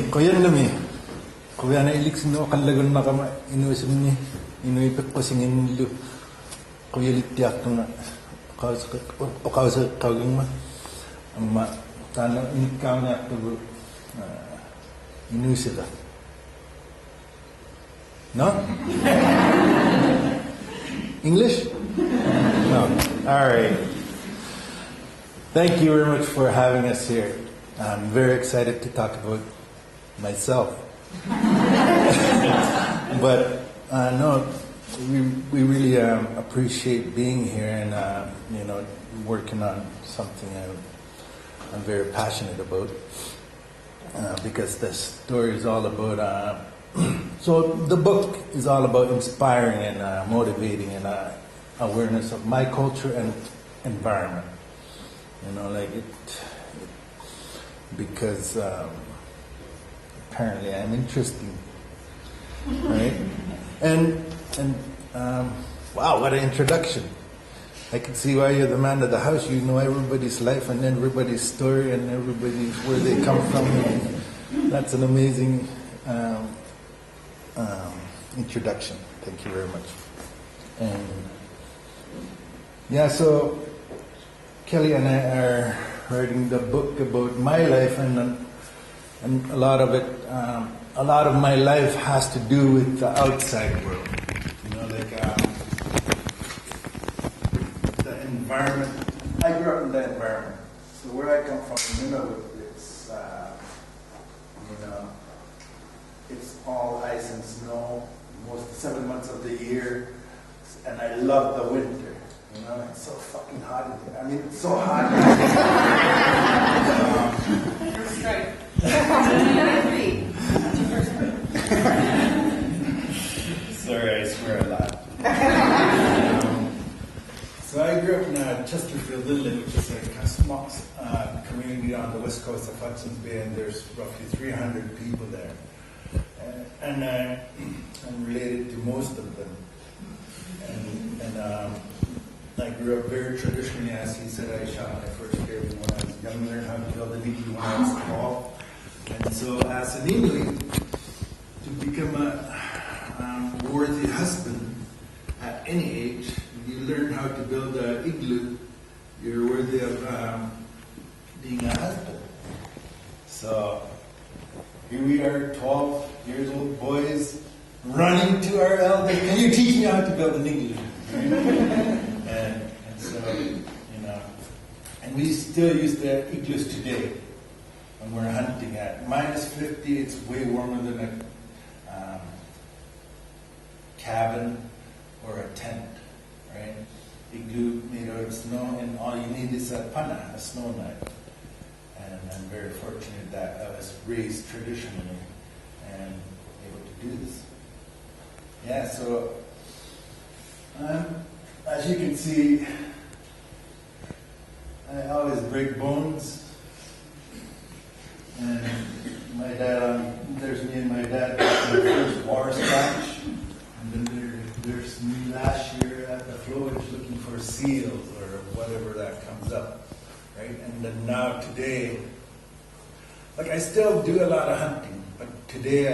Koyan nami. Koyan na ilik sino kalagon na kama inuisim ni inuipik ko singin lu. Koyalit tiyak na kausa kaging ma. Amma tana ikaw na to inuisila. No? English? No. All right. Thank you very much for having us here. I'm very excited to talk about myself. But no, we really appreciate being here and working on something I'm very passionate about because the story is all about. So the book is all about inspiring and motivating and awareness of my culture and environment. Because apparently I'm interesting, right? And wow, what an introduction! I can see why you're the man of the house. You know everybody's life and everybody's story and everybody's where they come from. And that's an amazing introduction. Thank you very much. And yeah, so Kelly and I are writing the book about my life, and a lot of it, a lot of my life has to do with the outside world. The environment. I grew up in the environment. So where I come from, it's it's all ice and snow most 7 months of the year, and I love the winter. It's so fucking hot in here. I mean, it's so hot. First strike. Sorry, I swear a lot. So I grew up in Chesterfield, Little, which is a small community on the west coast of Hudson's Bay, and there's roughly 300 people there. And I'm related to most of them. And I grew up very traditionally, as he said. I shot my first deer when I was young, learned how to build a needle when I was 12. And so as an Inuit, to become a worthy husband at any age, you learn how to build an igloo, you're worthy of being a husband. So here we are, 12 years old boys, running to our elder, can you teach me how to build an igloo? Right? And so, and we still use the igloos today when we're hunting at -50. It's way warmer than a cabin or a tent, right? Igloo made out of snow, and all you need is a pana, a snow knife. And I'm very fortunate that I was raised traditionally and able to do this. Yeah, so as you can see, I always break bones. And my dad, there's me and my dad in the first war scratch. And then there's me last year at the flowage looking for seals or whatever that comes up, right? And then now today, I still do a lot of hunting, but today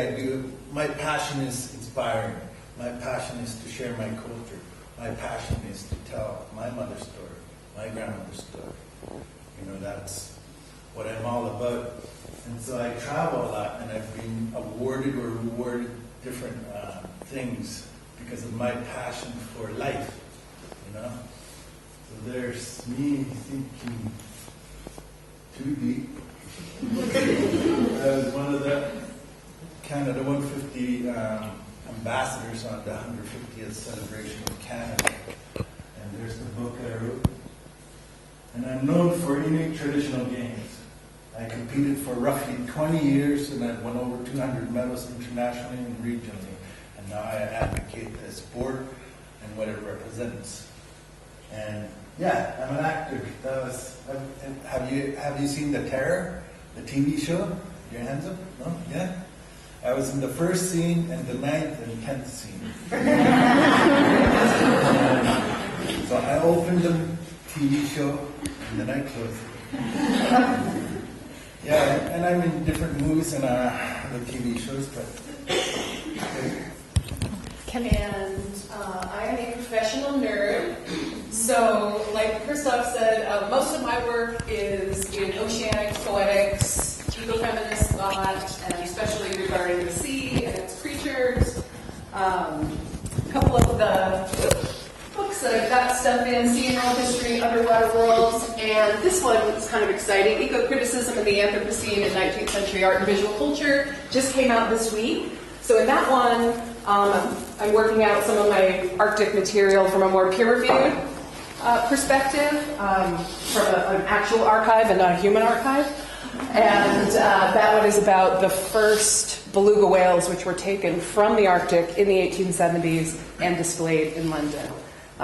my passion is inspiring. My passion is to share my culture. My passion is to tell my mother's story, my grandmother's story. That's what I'm all about. And so I travel a lot, and I've been awarded or rewarded different things because of my passion for life, So there's me thinking too deep. I was one of the Canada 150 ambassadors on the 150th celebration of Canada. And there's the book I wrote. And I'm known for Inuit traditional games. I competed for roughly 20 years, and I've won over 200 medals internationally and regionally. And now I advocate the sport and what it represents. And yeah, I'm an actor. Have you seen The Terror, the TV show? Your hands up? No? Yeah? I was in the first scene and the 9th and 10th scene. So I opened the TV show and then I closed it. Yeah, and I'm in different movies and other TV shows, but. And I am a professional nerd. So, like Christoph said, most of my work is in oceanics, poetics, ecofeminist thought, and especially regarding the sea and its creatures. A couple of the books that I've got stuff in, Sea and World History, Underwater Worlds, and this one is kind of exciting, Eco-Criticism in the Anthropocene in 19th Century Art and Visual Culture, just came out this week. So in that one, I'm working out some of my Arctic material from a more peer-reviewed perspective, from an actual archive and not a human archive. And that one is about the first beluga whales which were taken from the Arctic in the 1870s and displayed in London,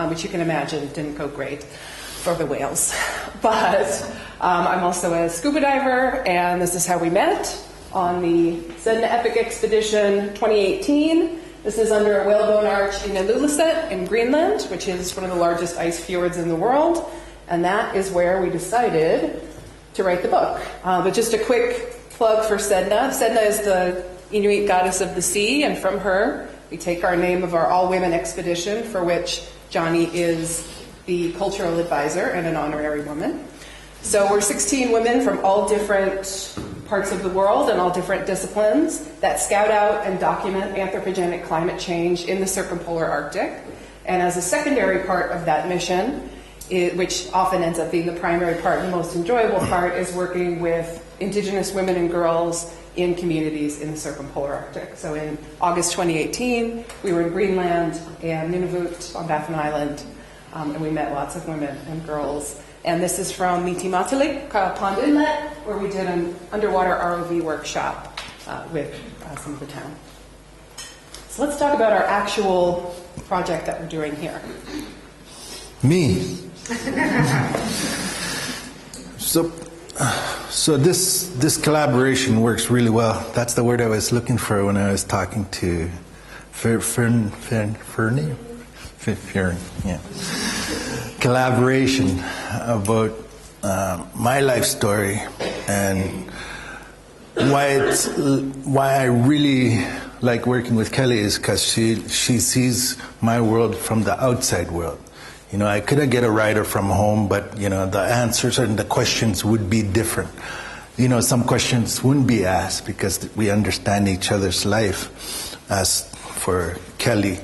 which you can imagine didn't go great for the whales. But I'm also a scuba diver, and this is how we met on the Sedna Epic Expedition 2018. This is under a whalebone arch in Ilulissat in Greenland, which is one of the largest ice fjords in the world. And that is where we decided to write the book. But just a quick plug for Sedna. Sedna is the Inuit goddess of the sea, and from her we take our name of our all-women expedition, for which Johnny is the cultural advisor and an honorary woman. So we're 16 women from all different parts of the world and all different disciplines that scout out and document anthropogenic climate change in the circumpolar Arctic. And as a secondary part of that mission, which often ends up being the primary part and the most enjoyable part, is working with Indigenous women and girls in communities in the circumpolar Arctic. So in August 2018, we were in Greenland and Nunavut on Baffin Island, and we met lots of women and girls. And this is from Mitimatalik Pond Inlet, where we did an underwater ROV workshop with some of the town. So let's talk about our actual project that we're doing here. Me. So this collaboration works really well. That's the word I was looking for when I was talking to Fern, yeah. Collaboration about my life story, and why I really like working with Kelly is because she sees my world from the outside world. You know, I could get a writer from home, but you know, the answers and the questions would be different. You know, some questions wouldn't be asked because we understand each other's life. As for Kelly,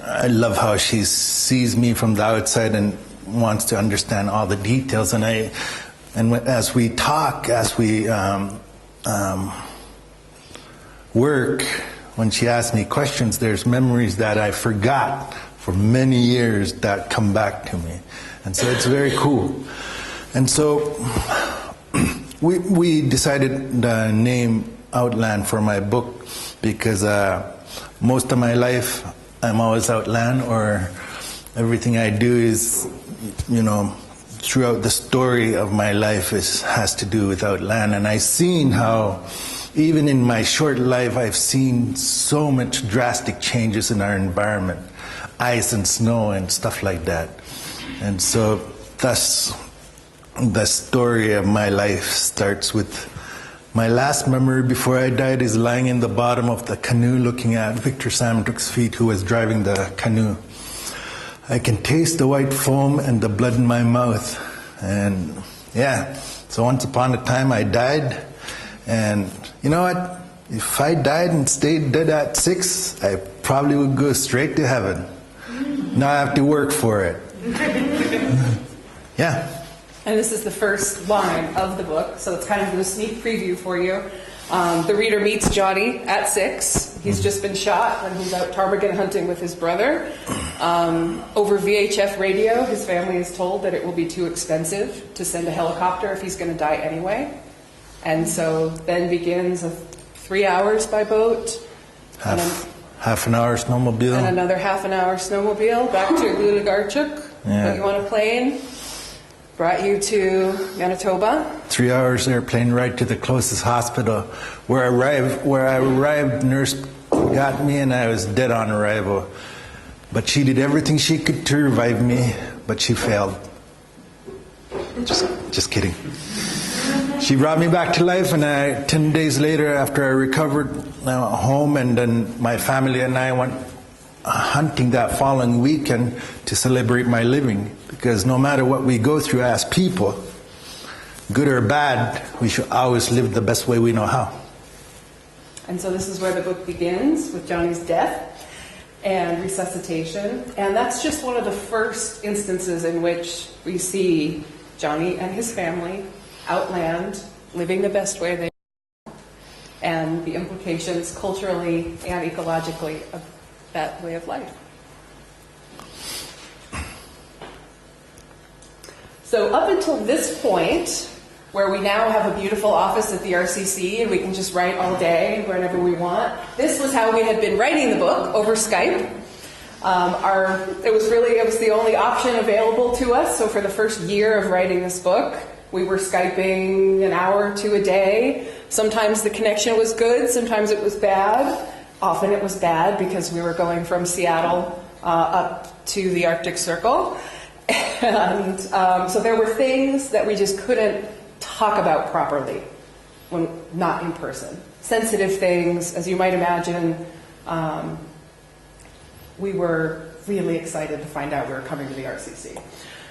I love how she sees me from the outside and wants to understand all the details. And as we talk, as we work, when she asks me questions, there's memories that I forgot for many years that come back to me. And so it's very cool. And so we decided the name Outland for my book because most of my life I'm always outland, or everything I do is, you know, throughout the story of my life has to do with outland. And I've seen how, even in my short life, I've seen so much drastic changes in our environment, ice and snow and stuff like that. And so thus the story of my life starts with my last memory before I died is lying in the bottom of the canoe looking at Victor Samdruk's feet, who was driving the canoe. I can taste the white foam and the blood in my mouth. And yeah, so once upon a time I died. And you know what? If I died and stayed dead at 6, I probably would go straight to heaven. Now I have to work for it. Yeah. And this is the first line of the book, so it's kind of a sneak preview for you. The reader meets Johnny at 6. He's just been shot when he's out ptarmigan hunting with his brother. Over VHF radio, his family is told that it will be too expensive to send a helicopter if he's going to die anyway. And so then begins 3 hours by boat. Half an hour snowmobile. And another half an hour snowmobile back to Lulagarchuk. Yeah. Put you on a plane. Brought you to Manitoba. 3 hours airplane ride to the closest hospital. Where I arrived, nurse got me and I was dead on arrival. But she did everything she could to revive me, but she failed. Just kidding. She brought me back to life, and 10 days later, after I recovered home, and then my family and I went hunting that following weekend to celebrate my living. Because no matter what we go through as people, good or bad, we should always live the best way we know how. And so this is where the book begins, with Johnny's death and resuscitation. And that's just one of the first instances in which we see Johnny and his family outland, living the best way they know, and the implications culturally and ecologically of that way of life. So up until this point, where we now have a beautiful office at the RCC and we can just write all day whenever we want, this was how we had been writing the book, over Skype. It was the only option available to us. So for the first year of writing this book, we were Skyping an hour or two a day. Sometimes the connection was good, sometimes it was bad. Often it was bad because we were going from Seattle up to the Arctic Circle. And so there were things that we just couldn't talk about properly when not in person. Sensitive things, as you might imagine. We were really excited to find out we were coming to the RCC.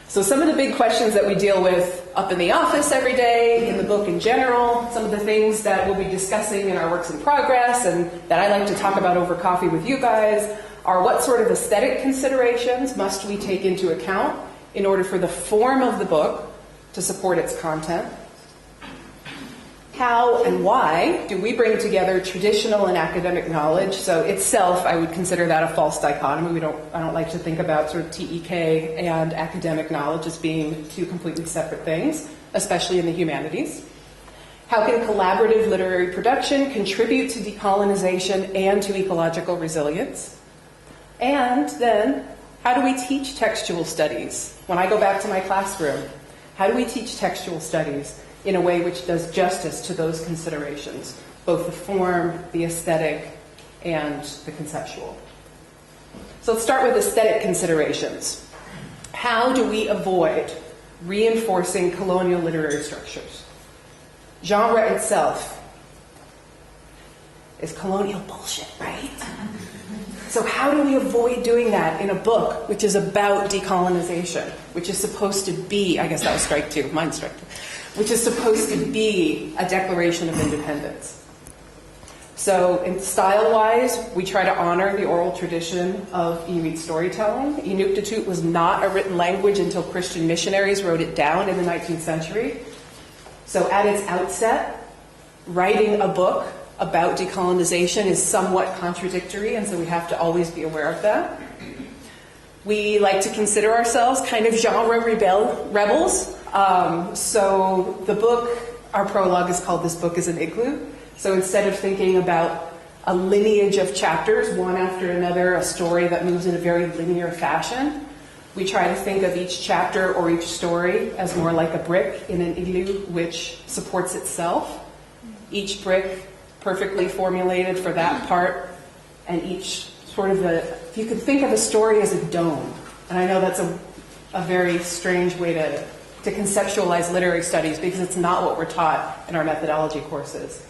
So some of the big questions that we deal with up in the office every day, in the book in general, some of the things that we'll be discussing in our works in progress and that I like to talk about over coffee with you guys are what sort of aesthetic considerations must we take into account in order for the form of the book to support its content? How and why do we bring together traditional and academic knowledge? So itself, I would consider that a false dichotomy. I don't like to think about sort of TEK and academic knowledge as being two completely separate things, especially in the humanities. How can collaborative literary production contribute to decolonization and to ecological resilience? And then, how do we teach textual studies? When I go back to my classroom, how do we teach textual studies in a way which does justice to those considerations, both the form, the aesthetic, and the conceptual? So let's start with aesthetic considerations. How do we avoid reinforcing colonial literary structures? Genre itself is colonial bullshit, right? So how do we avoid doing that in a book which is about decolonization, which is supposed to be, I guess that was strike two, mine's strike two, which is supposed to be a declaration of independence? So in style-wise, we try to honor the oral tradition of Inuit storytelling. Inuktitut was not a written language until Christian missionaries wrote it down in the 19th century. So at its outset, writing a book about decolonization is somewhat contradictory, and so we have to always be aware of that. We like to consider ourselves kind of genre rebels. So the book, our prologue is called This Book is an Igloo. So instead of thinking about a lineage of chapters, one after another, a story that moves in a very linear fashion, we try to think of each chapter or each story as more like a brick in an igloo which supports itself. Each brick perfectly formulated for that part, and each sort of if you could think of a story as a dome, and I know that's a very strange way to conceptualize literary studies because it's not what we're taught in our methodology courses.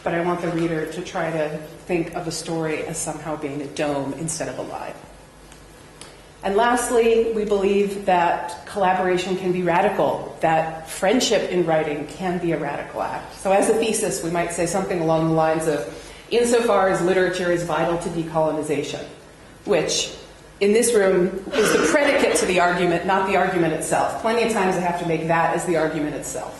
But I want the reader to try to think of a story as somehow being a dome instead of a line. And lastly, we believe that collaboration can be radical, that friendship in writing can be a radical act. So as a thesis, we might say something along the lines of, insofar as literature is vital to decolonization, which in this room is the predicate to the argument, not the argument itself. Plenty of times I have to make that as the argument itself.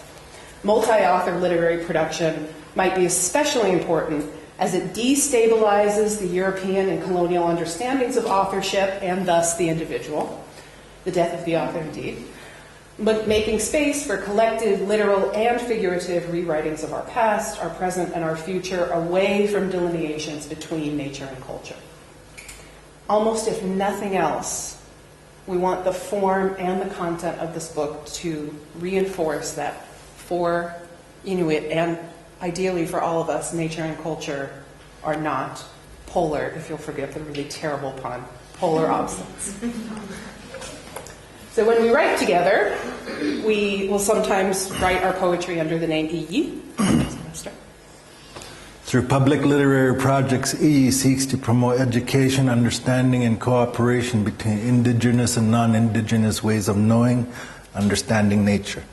Multi-author literary production might be especially important as it destabilizes the European and colonial understandings of authorship and thus the individual, the death of the author indeed, but making space for collective, literal, and figurative rewritings of our past, our present, and our future away from delineations between nature and culture. Almost if nothing else, we want the form and the content of this book to reinforce that for Inuit and ideally for all of us, nature and culture are not polar, if you'll forgive the really terrible pun, polar opposites. So when we write together, we will sometimes write our poetry under the name Iyi. Through public literary projects, Iyi seeks to promote education, understanding, and cooperation between indigenous and non-indigenous ways of knowing, understanding nature.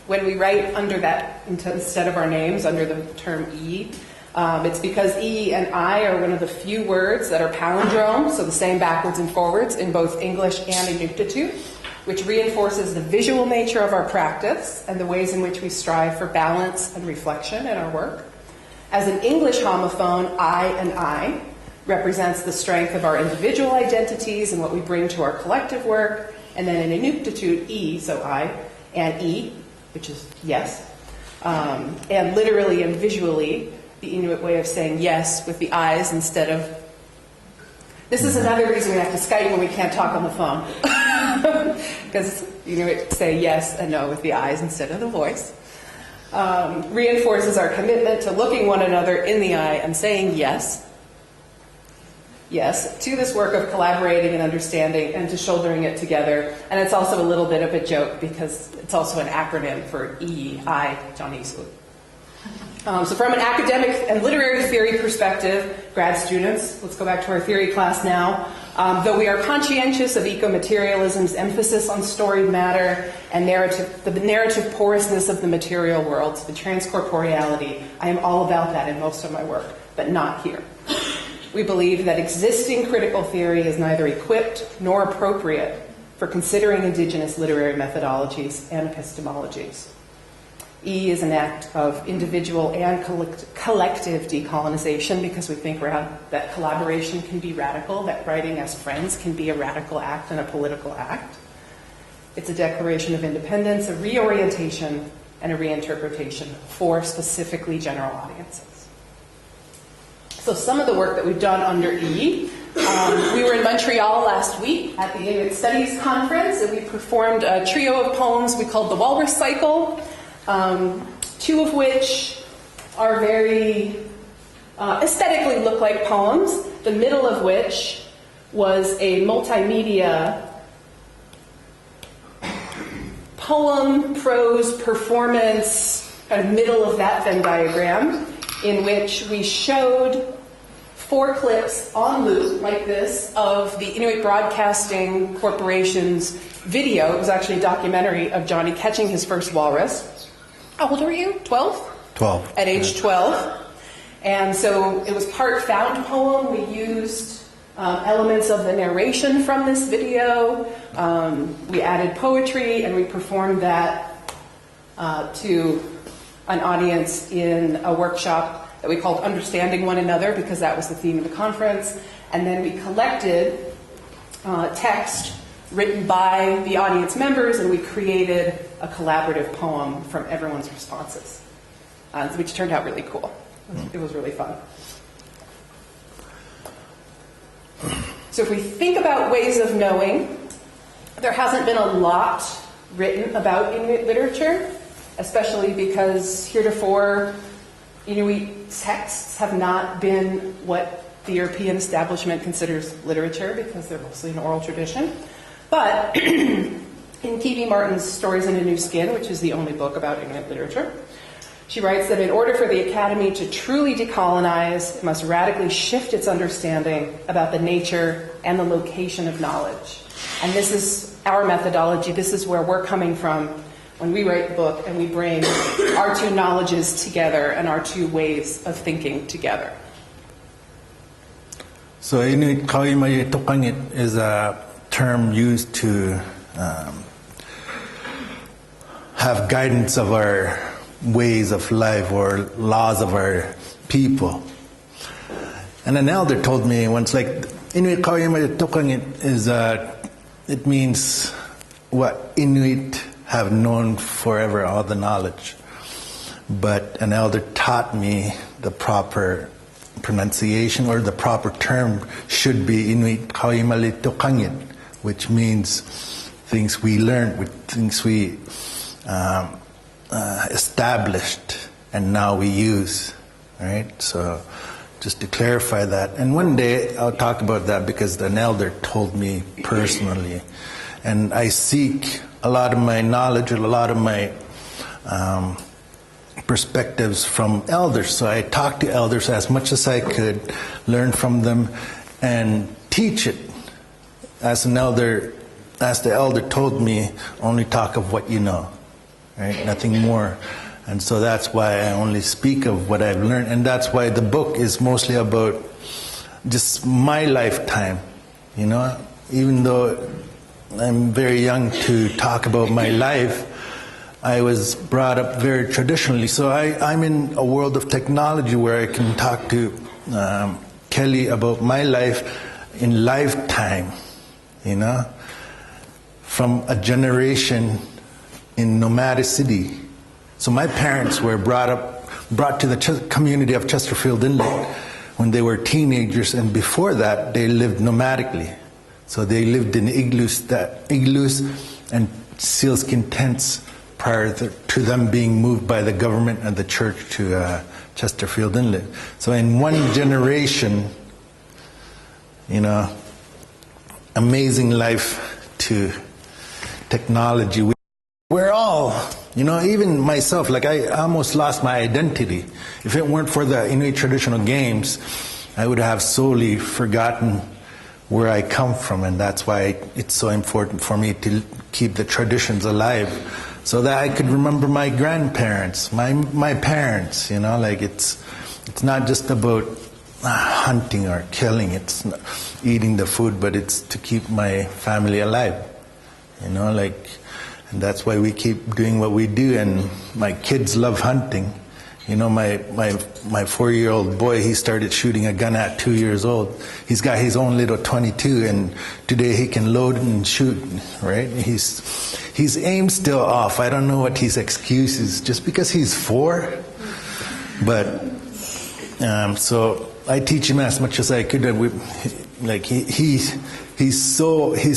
When we write under that, instead of our names, under the term Iyi, it's because E and I are one of the few words that are palindrome, so the same backwards and forwards in both English and Inuktitut, which reinforces the visual nature of our practice and the ways in which we strive for balance and reflection in our work. As an English homophone, I and I represents the strength of our individual identities and what we bring to our collective work, and then in Inuktitut, E, so I, and E, which is yes, and literally and visually, the Inuit way of saying yes with the eyes instead of... This is another reason we have to Skype when we can't talk on the phone. Because Inuit say yes and no with the eyes instead of the voice. Reinforces our commitment to looking one another in the eye and saying yes. Yes, to this work of collaborating and understanding and to shouldering it together. And it's also a little bit of a joke because it's also an acronym for I, John Issaluk. So from an academic and literary theory perspective, grad students, let's go back to our theory class now. Though we are conscientious of eco-materialism's emphasis on storied matter and the narrative porousness of the material world, the transcorporeality, I am all about that in most of my work, but not here. We believe that existing critical theory is neither equipped nor appropriate for considering indigenous literary methodologies and epistemologies. E is an act of individual and collective decolonization because we think that collaboration can be radical, that writing as friends can be a radical act and a political act. It's a declaration of independence, a reorientation, and a reinterpretation for specifically general audiences. So some of the work that we've done under E, we were in Montreal last week at the Inuit Studies Conference, and we performed a trio of poems we called the Walrus Cycle, two of which are very aesthetically look like poems, the middle of which was a multimedia poem, prose, performance, kind of middle of that Venn diagram, in which we showed 4 clips on loop, like this, of the Inuit Broadcasting Corporation's video. It was actually a documentary of Johnny catching his first walrus. How old were you? 12? 12. At age 12. And so it was part found poem. We used elements of the narration from this video. We added poetry, and we performed that to an audience in a workshop that we called Understanding One Another, because that was the theme of the conference. And then we collected text written by the audience members, and we created a collaborative poem from everyone's responses, which turned out really cool. It was really fun. So if we think about ways of knowing, there hasn't been a lot written about Inuit literature, especially because heretofore Inuit texts have not been what the European establishment considers literature, because they're mostly an oral tradition. But in Kiwi Martin's Stories in a New Skin, which is the only book about Inuit literature, she writes that in order for the Academy to truly decolonize, it must radically shift its understanding about the nature and the location of knowledge. And this is our methodology. This is where we're coming from when we write the book and we bring our 2 knowledges together and our 2 ways of thinking together. So Inuit Kawimayituqangit is a term used to have guidance of our ways of life or laws of our people. And an elder told me once, like, Inuit Kawimayituqangit is it means what Inuit have known forever, all the knowledge. But an elder taught me the proper pronunciation, or the proper term should be Inuit Kawimayituqangit, which means things we learned, things we established, and now we use, right? So just to clarify that. And one day I'll talk about that because an elder told me personally. And I seek a lot of my knowledge, a lot of my perspectives from elders. So I talk to elders as much as I could, learn from them, and teach it. As an elder, as the elder told me, only talk of what you know, right? Nothing more. And so that's why I only speak of what I've learned. And that's why the book is mostly about just my lifetime, you know? Even though I'm very young to talk about my life, I was brought up very traditionally. So I'm in a world of technology where I can talk to Kelly about my life in lifetime, you know? From a generation in nomadicity. So my parents were brought to the community of Chesterfield Inlet when they were teenagers, and before that they lived nomadically. So they lived in igloos and sealskin tents prior to them being moved by the government and the church to Chesterfield Inlet. So in one generation, you know, amazing life to technology. We're all, you know, even myself, like I almost lost my identity. If it weren't for the Inuit traditional games, I would have solely forgotten where I come from, and that's why it's so important for me to keep the traditions alive, so that I could remember my grandparents, my parents, you know, like it's not just about hunting or killing, it's not eating the food, but it's to keep my family alive, you know, like. And that's why we keep doing what we do, and my kids love hunting. You know, my 4-year-old boy, he started shooting a gun at 2 years old. He's got his own little .22, and today he can load and shoot, right? His aim's still off. I don't know what his excuse is, just because he's 4. But, so I teach him as much as I could. Like he's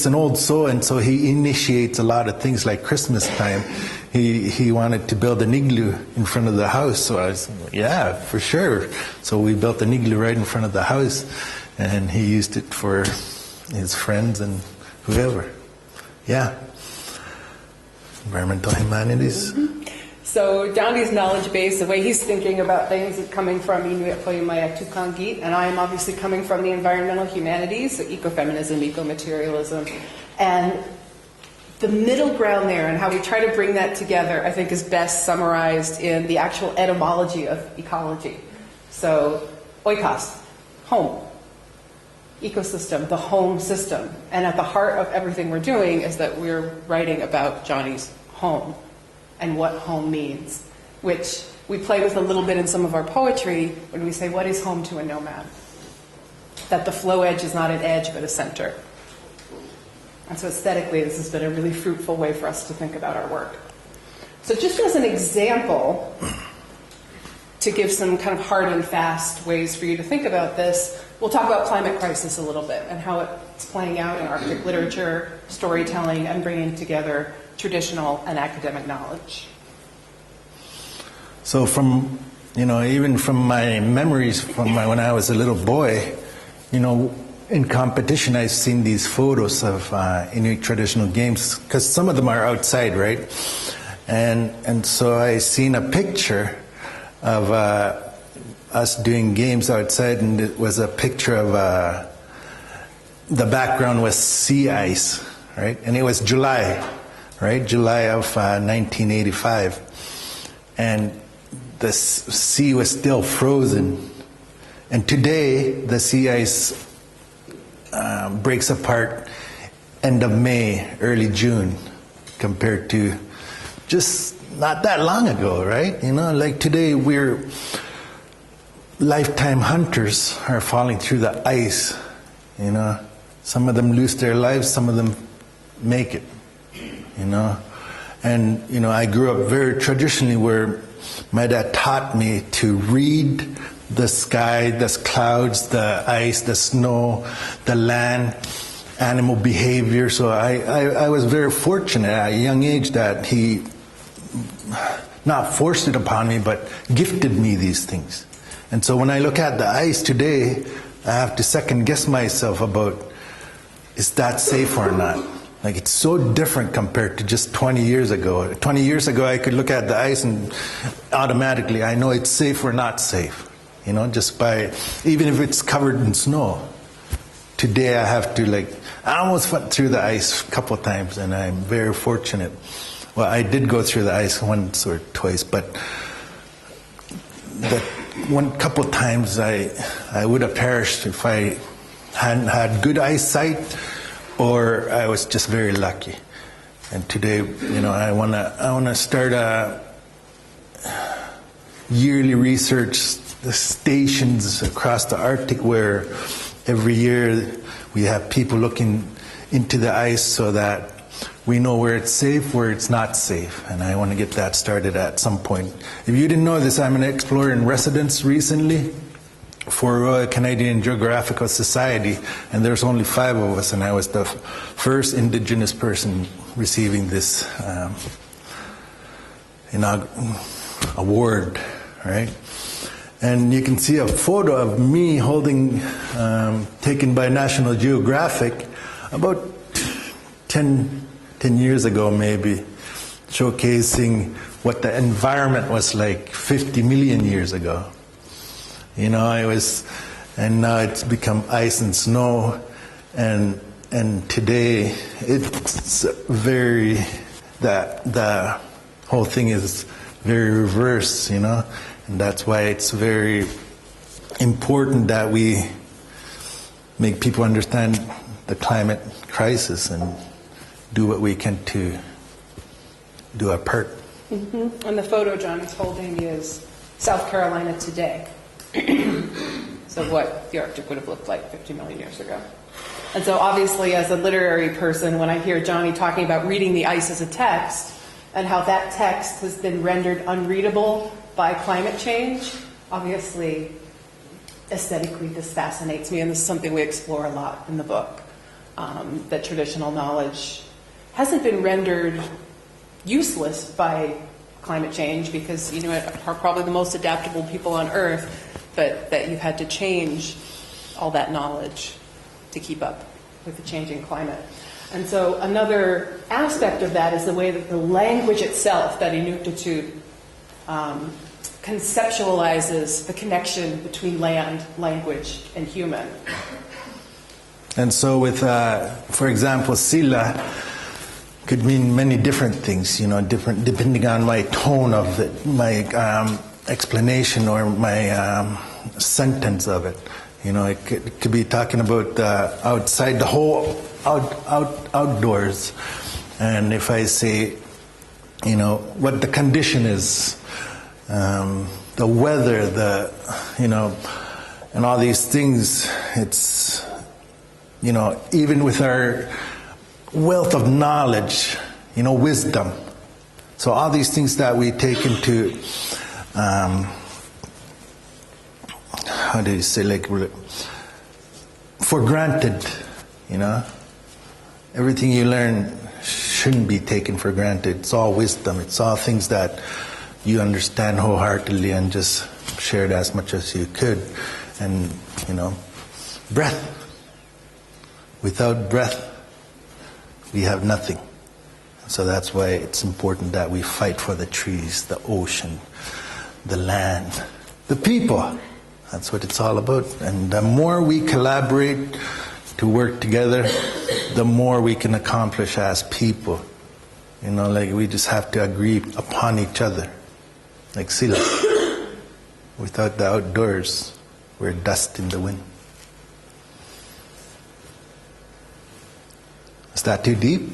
an old soul, and so he initiates a lot of things. Like Christmas time, he wanted to build an igloo in front of the house. So I was, yeah, for sure. So we built an igloo right in front of the house, and he used it for his friends and whoever. Yeah. Environmental humanities. Mm-hmm. So Downey's knowledge base, the way he's thinking about things, is coming from Isumaqatigiingniq, and I am obviously coming from the environmental humanities, so ecofeminism, eco-materialism, and the middle ground there and how we try to bring that together, I think, is best summarized in the actual etymology of ecology. So oikos, home, ecosystem, the home system, and at the heart of everything we're doing is that we're writing about Johnny's home and what home means, which we play with a little bit in some of our poetry when we say, what is home to a nomad? That the flow edge is not an edge, but a center. And so aesthetically, this has been a really fruitful way for us to think about our work. So just as an example, to give some kind of hard and fast ways for you to think about this, we'll talk about climate crisis a little bit and how it's playing out in Arctic literature, storytelling, and bringing together traditional and academic knowledge. So from, you know, even from my memories from when I was a little boy, you know, in competition I've seen these photos of Inuit traditional games, because some of them are outside, right? And so I seen a picture of us doing games outside, and it was a picture of the background was sea ice, right? And it was July. Right, July of 1985, and the sea was still frozen. And today, the sea ice breaks apart end of May, early June, compared to just not that long ago, right? You know, like today, we're lifetime hunters are falling through the ice. You know, some of them lose their lives, some of them make it. You know, and you know, I grew up very traditionally where my dad taught me to read the sky, the clouds, the ice, the snow, the land, animal behavior. So I was very fortunate at a young age that he not forced it upon me, but gifted me these things. And so when I look at the ice today, I have to second guess myself about, is that safe or not? Like, it's so different compared to just 20 years ago. 20 years ago, I could look at the ice and automatically I know it's safe or not safe, you know, just by, even if it's covered in snow. Today I have to, like, I almost went through the ice a couple of times, and I'm very fortunate. Well, I did go through the ice once or twice, but that one couple of times I would have perished if I hadn't had good eyesight, or I was just very lucky. And today, you know, I wanna start a yearly research stations across the Arctic where every year we have people looking into the ice so that we know where it's safe, where it's not safe. And I want to get that started at some point. If you didn't know this, I'm an explorer in residence recently for Royal Canadian Geographical Society, and there's only 5 of us, and I was the first Indigenous person receiving this award, right? And you can see a photo of me holding, taken by National Geographic about 10 years ago maybe, showcasing what the environment was like 50 million years ago. You know, and now it's become ice and snow, and today it's very, the whole thing is very reverse, you know, and that's why it's very important that we make people understand the climate crisis and do what we can to do our part. Mm-hmm. And the photo John is holding is South Carolina today. So what the Arctic would have looked like 50 million years ago. And so obviously as a literary person, when I hear Johnny talking about reading the ice as a text and how that text has been rendered unreadable by climate change, obviously aesthetically this fascinates me, and this is something we explore a lot in the book, that traditional knowledge hasn't been rendered useless by climate change because, you know, are probably the most adaptable people on Earth, but that you've had to change all that knowledge to keep up with the changing climate. And so another aspect of that is the way that the language itself, that Inuktitut, conceptualizes the connection between land, language, and human. And so with, for example, sila could mean many different things, you know, different depending on my tone of it, my explanation or my sentence of it. You know, it could be talking about outside, the whole outdoors. And if I say, you know, what the condition is, the weather, you know, and all these things, it's, you know, even with our wealth of knowledge, you know, wisdom. So all these things that we take into, how do you say, like, for granted, you know? Everything you learn shouldn't be taken for granted. It's all wisdom. It's all things that you understand wholeheartedly and just share it as much as you could. And, you know, breath. Without breath, we have nothing. So that's why it's important that we fight for the trees, the ocean, the land, the people. That's what it's all about. And the more we collaborate to work together, the more we can accomplish as people. You know, like we just have to agree upon each other. Like sila. Without the outdoors, we're dust in the wind. Is that too deep?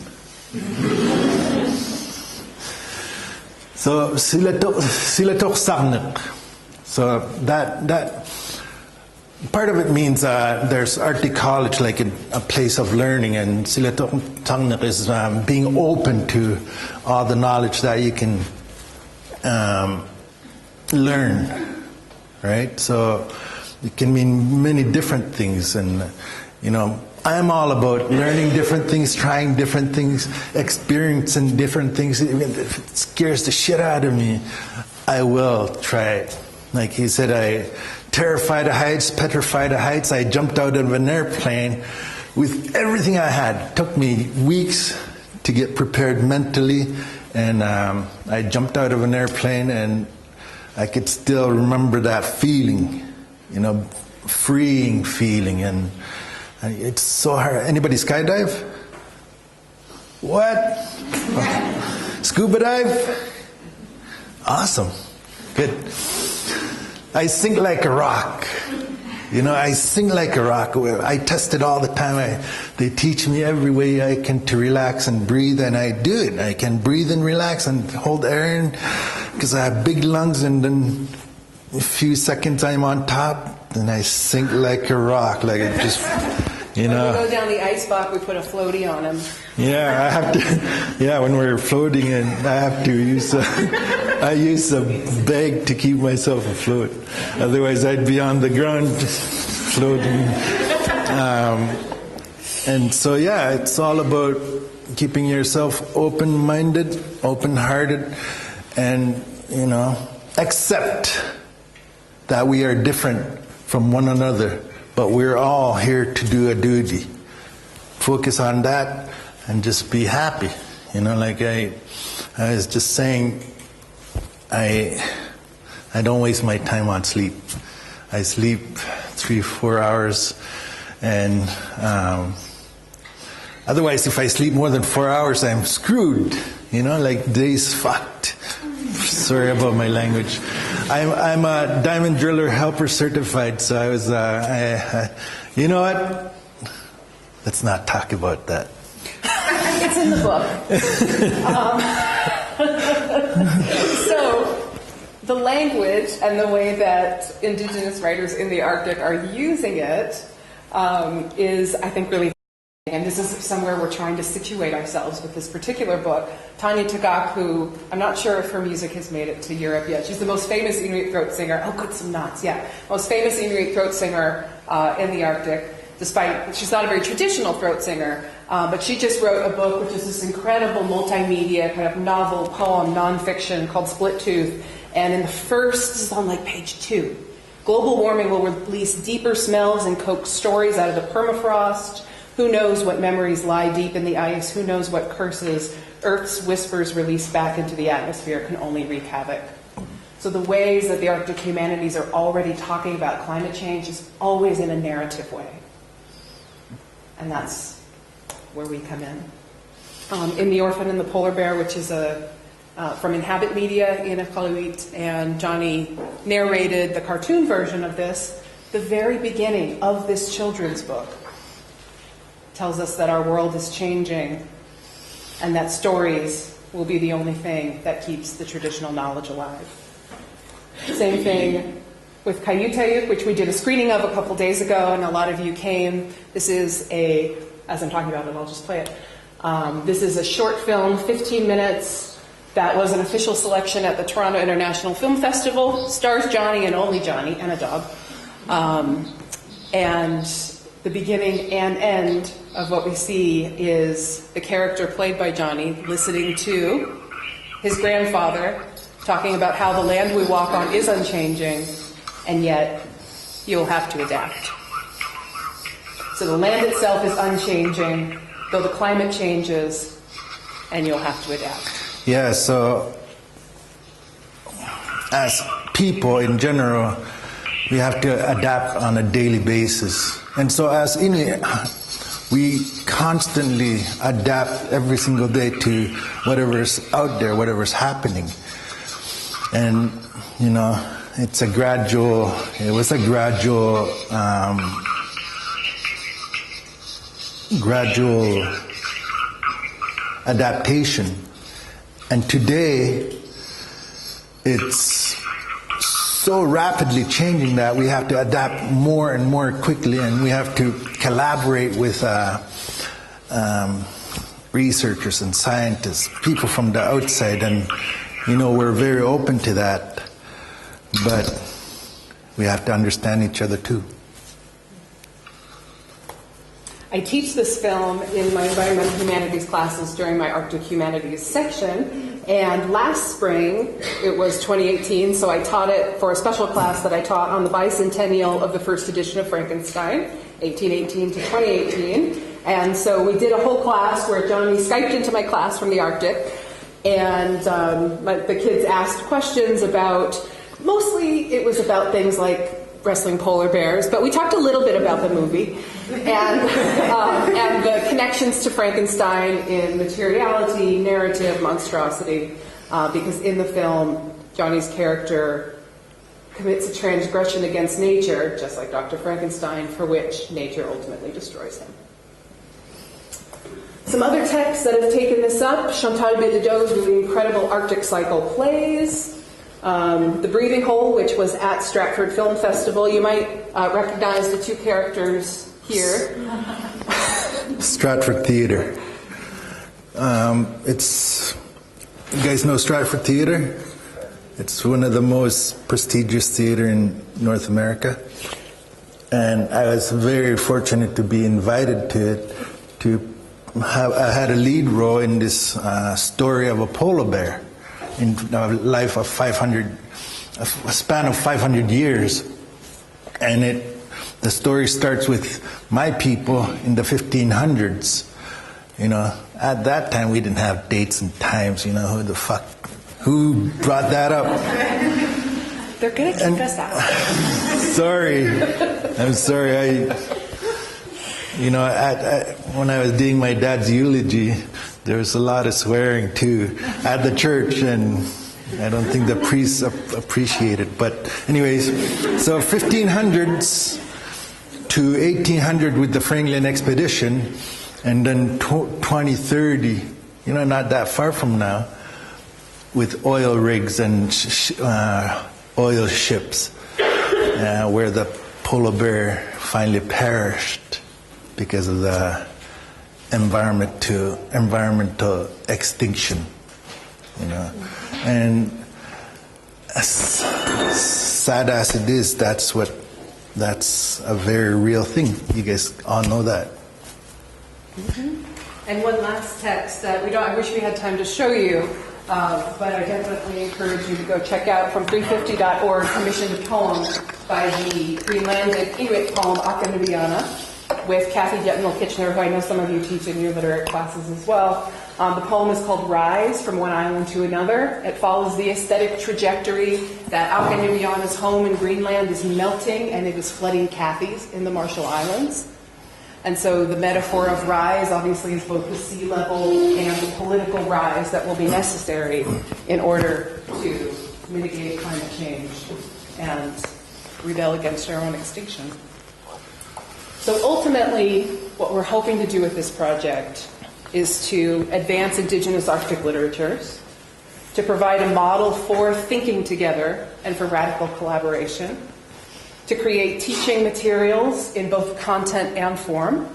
So Issaluk. So that part of it means there's Arctic College, like a place of learning, and Issaluk is being open to all the knowledge that you can learn, right? So it can mean many different things, and you know, I'm all about learning different things, trying different things, experiencing different things. Even if it scares the shit out of me, I will try it. Like he said, I terrified of heights, petrified of heights. I jumped out of an airplane with everything I had. It took me weeks to get prepared mentally, and I jumped out of an airplane, and I could still remember that feeling, you know, freeing feeling, and it's so hard. Anybody skydive? What? Scuba dive? Awesome. Good. I sink like a rock. You know, I sink like a rock. I test it all the time. They teach me every way I can to relax and breathe, and I do it. I can breathe and relax and hold air in because I have big lungs, and then a few seconds I'm on top, and I sink like a rock, like it just, you know. When we go down the ice box, we put a floaty on him. Yeah, I have to. Yeah, when we're floating, and I have to use I use a bag to keep myself afloat. Otherwise, I'd be on the ground just floating. And so, yeah, it's all about keeping yourself open-minded, open-hearted, and, you know, accept that we are different from one another, but we're all here to do a duty. Focus on that and just be happy. You know, like I was just saying, I don't waste my time on sleep. I sleep 3-4 hours, and otherwise, if I sleep more than 4 hours, I'm screwed. You know, like day's fucked. Sorry about my language. I'm a diamond driller helper certified, so I was. You know what? Let's not talk about that. It's in the book. So, the language and the way that Indigenous writers in the Arctic are using it is, I think, really. And this is somewhere we're trying to situate ourselves with this particular book. Tanya Tagaq, who I'm not sure if her music has made it to Europe yet. She's the most famous Inuit throat singer. Oh, good, some knots, yeah. Most famous Inuit throat singer in the Arctic. Despite, she's not a very traditional throat singer, but she just wrote a book which is this incredible multimedia kind of novel, poem, nonfiction called Split Tooth. And in the first, this is on like page 2. Global warming will release deeper smells and coax stories out of the permafrost. Who knows what memories lie deep in the ice? Who knows what curses Earth's whispers released back into the atmosphere can only wreak havoc? So the ways that the Arctic humanities are already talking about climate change is always in a narrative way. And that's where we come in. In The Orphan and the Polar Bear, which is from Inhabit Media in Issaluk, and Johnny narrated the cartoon version of this, the very beginning of this children's book tells us that our world is changing and that stories will be the only thing that keeps the traditional knowledge alive. Same thing with Kayutayuk, which we did a screening of a couple days ago, and a lot of you came. This is as I'm talking about it, I'll just play it. This is a short film, 15 minutes, that was an official selection at the Toronto International Film Festival. Stars Johnny and only Johnny, and a dog. And the beginning and end of what we see is the character played by Johnny listening to his grandfather talking about how the land we walk on is unchanging, and yet you'll have to adapt. So the land itself is unchanging, though the climate changes, and you'll have to adapt. Yeah, so as people in general, we have to adapt on a daily basis. And so as Inuit, we constantly adapt every single day to whatever's out there, whatever's happening. And, you know, it was a gradual adaptation. And today, it's so rapidly changing that we have to adapt more and more quickly, and we have to collaborate with researchers and scientists, people from the outside, and you know, we're very open to that, but we have to understand each other too. I teach this film in my environmental humanities classes during my Arctic humanities section, and last spring, it was 2018, so I taught it for a special class that I taught on the bicentennial of the first edition of Frankenstein, 1818 to 2018, and so we did a whole class where Johnny Skyped into my class from the Arctic, and the kids asked questions about, mostly it was about things like wrestling polar bears, but we talked a little bit about the movie and the connections to Frankenstein in materiality, narrative, monstrosity, because in the film, Johnny's character commits a transgression against nature, just like Dr. Frankenstein, for which nature ultimately destroys him. Some other texts that have taken this up, Chantal Bidedeau's really incredible Arctic Cycle plays, The Breathing Hole, which was at Stratford Film Festival. You might recognize the two characters here. Stratford Theatre. You guys know Stratford Theatre? It's one of the most prestigious theater in North America. And I was very fortunate to be invited to it. I had a lead role in this story of a polar bear in a life of 500, a span of 500 years. And the story starts with my people in the 1500s. You know, at that time we didn't have dates and times. You know, who brought that up? They're gonna keep us out. I'm sorry. When I was doing my dad's eulogy, there was a lot of swearing too at the church, and I don't think the priests appreciate it. But anyways, so 1500s to 1800 with the Franklin expedition, and then 2030, not that far from now, with oil rigs and oil ships, where the polar bear finally perished because of the environmental extinction, and as sad as it is, that's a very real thing. You guys all know that. Mm-hmm. And one last text that I wish we had time to show you, but I definitely encourage you to go check out from 350.org, commissioned poem by the Greenlandic Inuit poem Akaniviana, with Kathy Jettenel-Kitchener, who I know some of you teach in your literary classes as well. The poem is called Rise, From One Island to Another. It follows the aesthetic trajectory that Akaniviana's home in Greenland is melting and it is flooding Kathy's in the Marshall Islands. And so the metaphor of rise obviously is both the sea level and the political rise that will be necessary in order to mitigate climate change and rebel against our own extinction. So ultimately, what we're hoping to do with this project is to advance Indigenous Arctic literatures, to provide a model for thinking together and for radical collaboration, to create teaching materials in both content and form,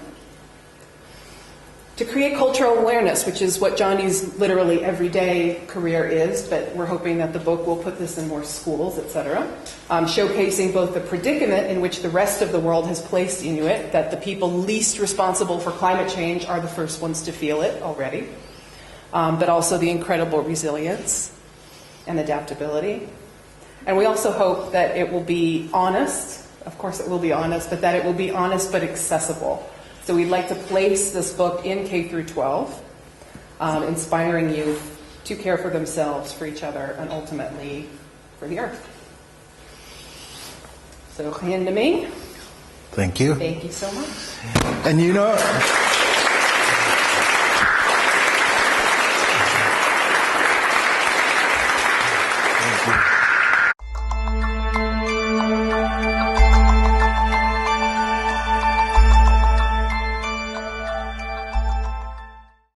to create cultural awareness, which is what Johnny's literally everyday career is, but we're hoping that the book will put this in more schools, etc., showcasing both the predicament in which the rest of the world has placed Inuit, that the people least responsible for climate change are the first ones to feel it already, but also the incredible resilience and adaptability. And we also hope that it will be honest. Of course it will be honest, but that it will be honest but accessible. So we'd like to place this book in K through 12, inspiring youth to care for themselves, for each other, and ultimately for the earth. So, Thank you. Thank you so much. And